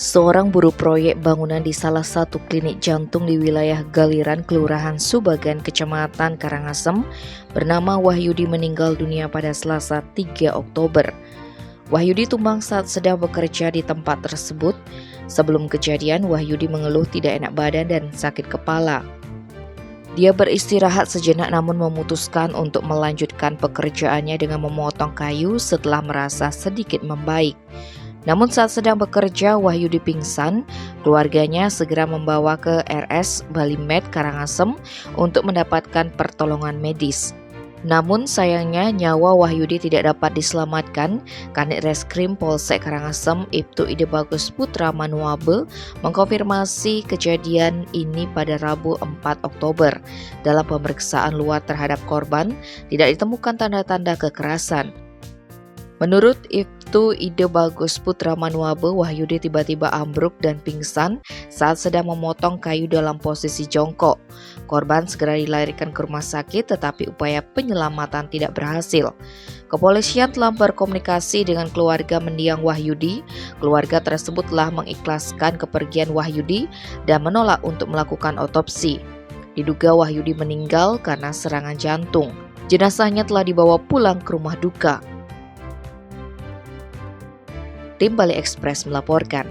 Seorang buruh proyek bangunan di salah satu klinik jantung di wilayah Galiran, Kelurahan Subagan, Kecamatan Karangasem, bernama Wahyudi meninggal dunia pada Selasa 3 Oktober. Wahyudi tumbang saat sedang bekerja di tempat tersebut. Sebelum kejadian, Wahyudi mengeluh tidak enak badan dan sakit kepala. Dia beristirahat sejenak namun memutuskan untuk melanjutkan pekerjaannya dengan memotong kayu setelah merasa sedikit membaik. Namun saat sedang bekerja, Wahyudi pingsan. Keluarganya segera membawa ke RS Balimed Karangasem untuk mendapatkan pertolongan medis. Namun sayangnya nyawa Wahyudi tidak dapat diselamatkan. Kanit Reskrim Polsek Karangasem Ibtu Ide Bagus Putra Manuabe mengkonfirmasi kejadian ini pada Rabu 4 Oktober. Dalam pemeriksaan luar terhadap korban, tidak ditemukan tanda-tanda kekerasan. Menurut Ibtu Ide Bagus Putra Manuabe, Wahyudi tiba-tiba ambruk dan pingsan saat sedang memotong kayu dalam posisi jongkok. Korban segera dilarikan ke rumah sakit tetapi upaya penyelamatan tidak berhasil. Kepolisian telah berkomunikasi dengan keluarga mendiang Wahyudi. Keluarga tersebut telah mengikhlaskan kepergian Wahyudi dan menolak untuk melakukan otopsi. Diduga Wahyudi meninggal karena serangan jantung. Jenazahnya telah dibawa pulang ke rumah duka. Tim Bali Express melaporkan.